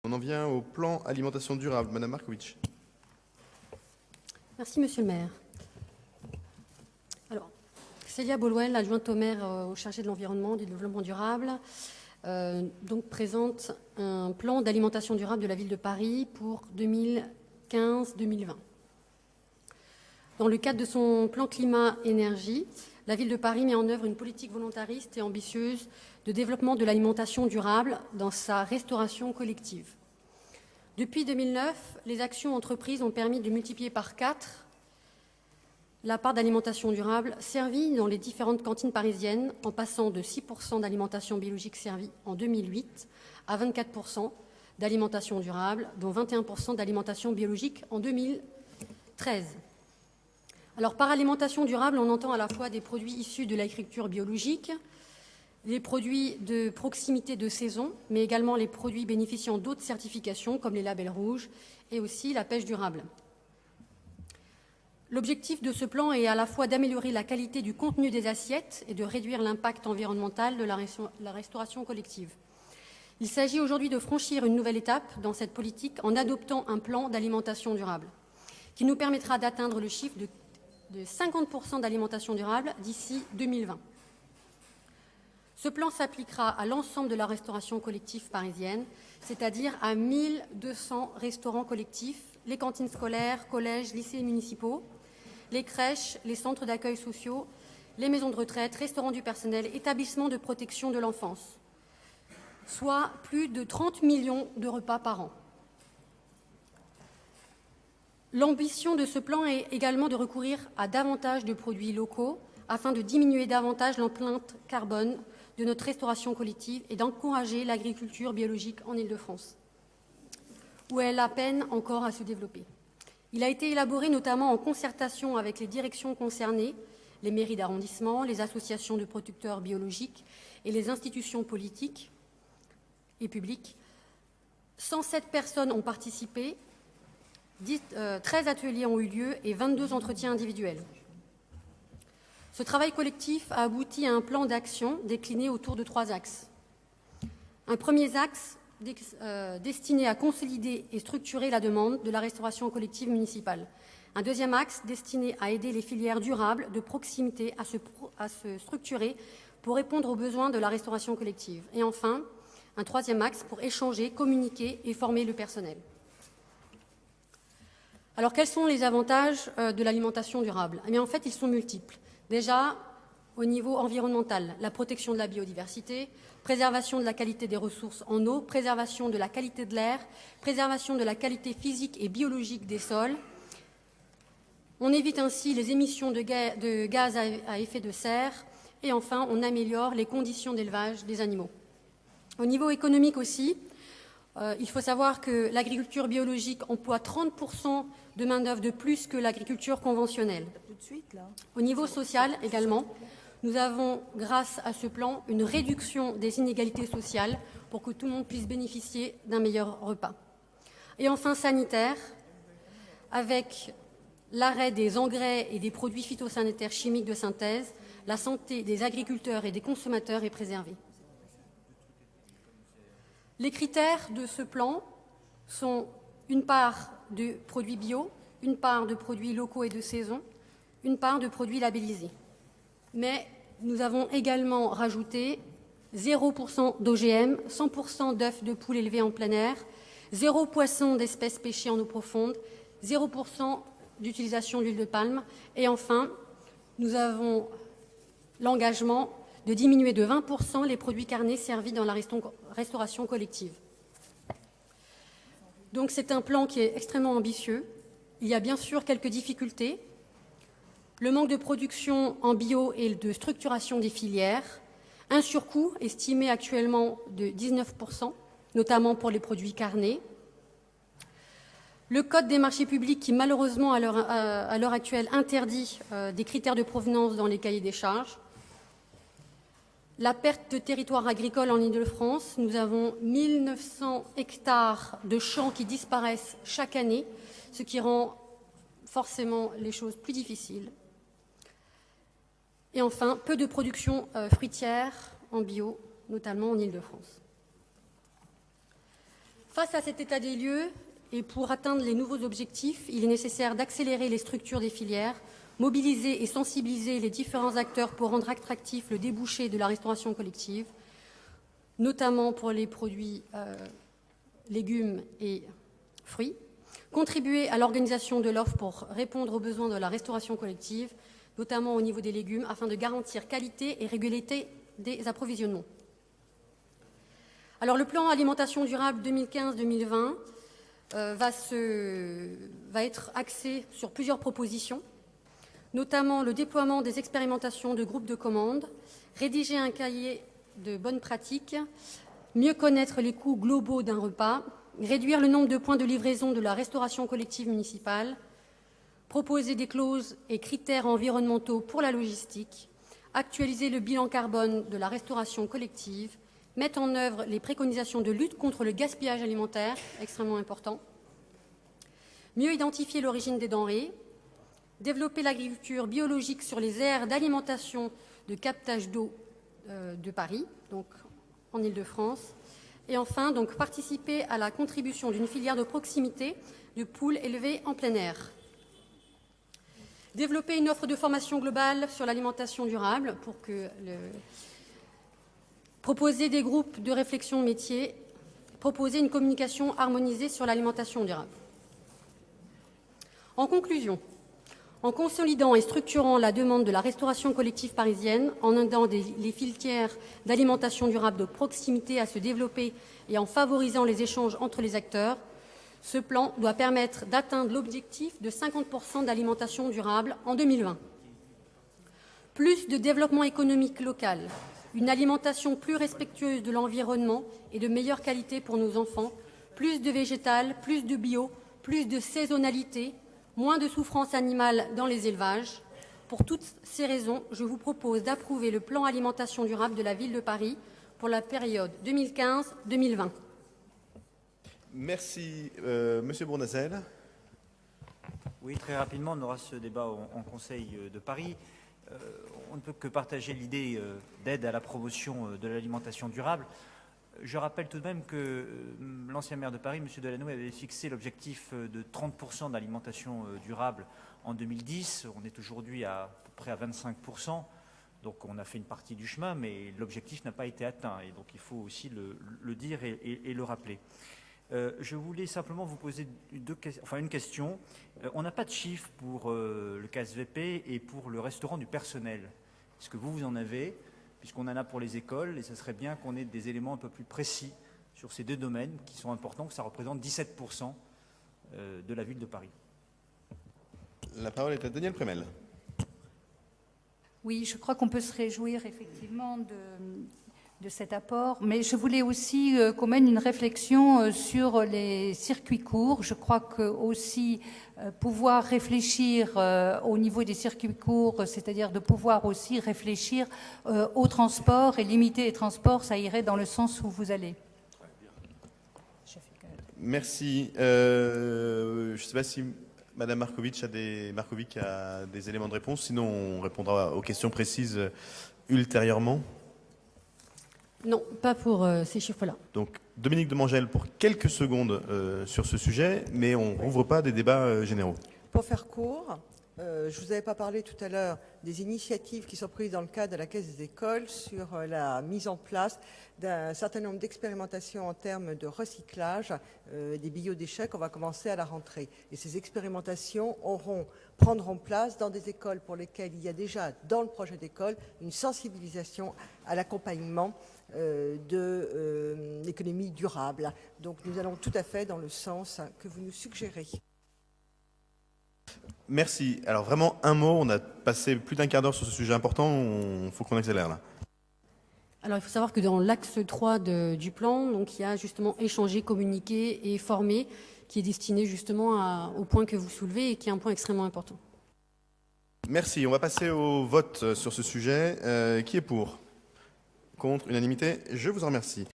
On en vient au plan alimentation durable. Madame Markovitch. Merci, Monsieur le maire. Alors, Célia Beaulouel, adjointe au maire au chargé de l'environnement, du développement durable, donc présente un plan d'alimentation durable de la ville de Paris pour 2015-2020. Dans le cadre de son plan climat-énergie, la ville de Paris met en œuvre une politique volontariste et ambitieuse de développement de l'alimentation durable dans sa restauration collective. Depuis 2009, les actions entreprises ont permis de multiplier par 4 la part d'alimentation durable servie dans les différentes cantines parisiennes, en passant de 6% d'alimentation biologique servie en 2008 à 24% d'alimentation durable, dont 21% d'alimentation biologique en 2013. Alors, par alimentation durable, on entend à la fois des produits issus de l'agriculture biologique, les produits de proximité de saison, mais également les produits bénéficiant d'autres certifications, comme les labels rouges, et aussi la pêche durable. L'objectif de ce plan est à la fois d'améliorer la qualité du contenu des assiettes et de réduire l'impact environnemental de la restauration collective. Il s'agit aujourd'hui de franchir une nouvelle étape dans cette politique en adoptant un plan d'alimentation durable, qui nous permettra d'atteindre le chiffre de 50% d'alimentation durable d'ici 2020. Ce plan s'appliquera à l'ensemble de la restauration collective parisienne, c'est-à-dire à 1200 restaurants collectifs, les cantines scolaires, collèges, lycées municipaux, les crèches, les centres d'accueil sociaux, les maisons de retraite, restaurants du personnel, établissements de protection de l'enfance, soit plus de 30 millions de repas par an. L'ambition de ce plan est également de recourir à davantage de produits locaux afin de diminuer davantage l'empreinte carbone de notre restauration collective et d'encourager l'agriculture biologique en Île-de-France, où elle a peine encore à se développer. Il a été élaboré notamment en concertation avec les directions concernées, les mairies d'arrondissement, les associations de producteurs biologiques et les institutions politiques et publiques. 107 personnes ont participé, 13 ateliers ont eu lieu et 22 entretiens individuels. Ce travail collectif a abouti à un plan d'action décliné autour de 3 axes. Un premier axe destiné à consolider et structurer la demande de la restauration collective municipale. Un deuxième axe destiné à aider les filières durables de proximité à se structurer pour répondre aux besoins de la restauration collective. Et enfin, un troisième axe pour échanger, communiquer et former le personnel. Alors, quels sont les avantages de l'alimentation durable ? Eh bien, en fait, ils sont multiples. Déjà, au niveau environnemental, la protection de la biodiversité, préservation de la qualité des ressources en eau, préservation de la qualité de l'air, préservation de la qualité physique et biologique des sols. On évite ainsi les émissions de gaz à effet de serre et enfin, on améliore les conditions d'élevage des animaux. Au niveau économique aussi, il faut savoir que l'agriculture biologique emploie 30% de main-d'œuvre de plus que l'agriculture conventionnelle. Au niveau social également, nous avons, grâce à ce plan, une réduction des inégalités sociales pour que tout le monde puisse bénéficier d'un meilleur repas. Et enfin, sanitaire, avec l'arrêt des engrais et des produits phytosanitaires chimiques de synthèse, la santé des agriculteurs et des consommateurs est préservée. Les critères de ce plan sont une part de produits bio, une part de produits locaux et de saison, une part de produits labellisés. Mais nous avons également rajouté 0% d'OGM, 100% d'œufs de poule élevés en plein air, 0 poisson d'espèces pêchées en eau profonde, 0% d'utilisation d'huile de palme. Et enfin, nous avons l'engagement de diminuer de 20% les produits carnés servis dans la restauration collective. Donc c'est un plan qui est extrêmement ambitieux. Il y a bien sûr quelques difficultés. Le manque de production en bio et de structuration des filières, un surcoût estimé actuellement de 19%, notamment pour les produits carnés. Le Code des marchés publics qui, malheureusement, à l'heure actuelle, interdit des critères de provenance dans les cahiers des charges. La perte de territoire agricole en Île-de-France, nous avons 1900 hectares de champs qui disparaissent chaque année, ce qui rend forcément les choses plus difficiles. Et enfin, peu de production fruitière en bio, notamment en Île-de-France. Face à cet état des lieux, et pour atteindre les nouveaux objectifs, il est nécessaire d'accélérer les structures des filières, mobiliser et sensibiliser les différents acteurs pour rendre attractif le débouché de la restauration collective, notamment pour les produits légumes et fruits, contribuer à l'organisation de l'offre pour répondre aux besoins de la restauration collective, notamment au niveau des légumes, afin de garantir qualité et régularité des approvisionnements. Alors, le plan alimentation durable 2015-2020 va être axé sur plusieurs propositions, notamment le déploiement des expérimentations de groupes de commandes, rédiger un cahier de bonnes pratiques, mieux connaître les coûts globaux d'un repas, réduire le nombre de points de livraison de la restauration collective municipale, proposer des clauses et critères environnementaux pour la logistique, actualiser le bilan carbone de la restauration collective, mettre en œuvre les préconisations de lutte contre le gaspillage alimentaire, extrêmement important, mieux identifier l'origine des denrées, développer l'agriculture biologique sur les aires d'alimentation de captage d'eau de Paris, donc en Île-de-France, et enfin donc participer à la contribution d'une filière de proximité de poules élevées en plein air. Développer une offre de formation globale sur l'alimentation durable pour que proposer des groupes de réflexion métiers, proposer une communication harmonisée sur l'alimentation durable. En conclusion, en consolidant et structurant la demande de la restauration collective parisienne, en aidant les filières d'alimentation durable de proximité à se développer et en favorisant les échanges entre les acteurs, ce plan doit permettre d'atteindre l'objectif de 50% d'alimentation durable en 2020. Plus de développement économique local, une alimentation plus respectueuse de l'environnement et de meilleure qualité pour nos enfants, plus de végétal, plus de bio, plus de saisonnalité, moins de souffrance animale dans les élevages. Pour toutes ces raisons, je vous propose d'approuver le plan alimentation durable de la Ville de Paris pour la période 2015-2020. Merci. Monsieur Bournazel. Oui, très rapidement, on aura ce débat en Conseil de Paris. On ne peut que partager l'idée d'aide à la promotion de l'alimentation durable. Je rappelle tout de même que l'ancien maire de Paris, M. Delannoy, avait fixé l'objectif de 30% d'alimentation durable en 2010. On est aujourd'hui à peu près à 25%. Donc on a fait une partie du chemin, mais l'objectif n'a pas été atteint. Et donc il faut aussi le dire et le rappeler. Je voulais simplement vous poser une question. On n'a pas de chiffres pour le KSVP et pour le restaurant du personnel. Est-ce que vous en avez ? Puisqu'on en a pour les écoles, et ce serait bien qu'on ait des éléments un peu plus précis sur ces deux domaines qui sont importants, que ça représente 17% de la ville de Paris. La parole est à Daniel Prémel. Oui, je crois qu'on peut se réjouir effectivement de cet apport, mais je voulais aussi qu'on mène une réflexion sur les circuits courts. Je crois que aussi pouvoir réfléchir au niveau des circuits courts, c'est-à-dire de pouvoir aussi réfléchir au transport et limiter les transports, ça irait dans le sens où vous allez. Merci. Je ne sais pas si Madame Markovic a des éléments de réponse, sinon on répondra aux questions précises ultérieurement. Non, pas pour ces chiffres-là. Donc, Dominique de Mangel pour quelques secondes sur ce sujet, mais on rouvre pas des débats généraux. Pour faire court, je ne vous avais pas parlé tout à l'heure des initiatives qui sont prises dans le cadre de la Caisse des écoles sur la mise en place d'un certain nombre d'expérimentations en termes de recyclage des biodéchets qu'on va commencer à la rentrée. Et ces expérimentations prendront place dans des écoles pour lesquelles il y a déjà dans le projet d'école une sensibilisation à l'accompagnement de l'économie durable. Donc nous allons tout à fait dans le sens que vous nous suggérez. Merci. Alors vraiment un mot, on a passé plus d'un quart d'heure sur ce sujet important, il faut qu'on accélère là. Alors il faut savoir que dans l'axe 3 du plan, donc, il y a justement échanger, communiquer et former, qui est destiné justement au point que vous soulevez et qui est un point extrêmement important. Merci. On va passer au vote sur ce sujet. Qui est pour ? Contre ? Unanimité ? Je vous en remercie.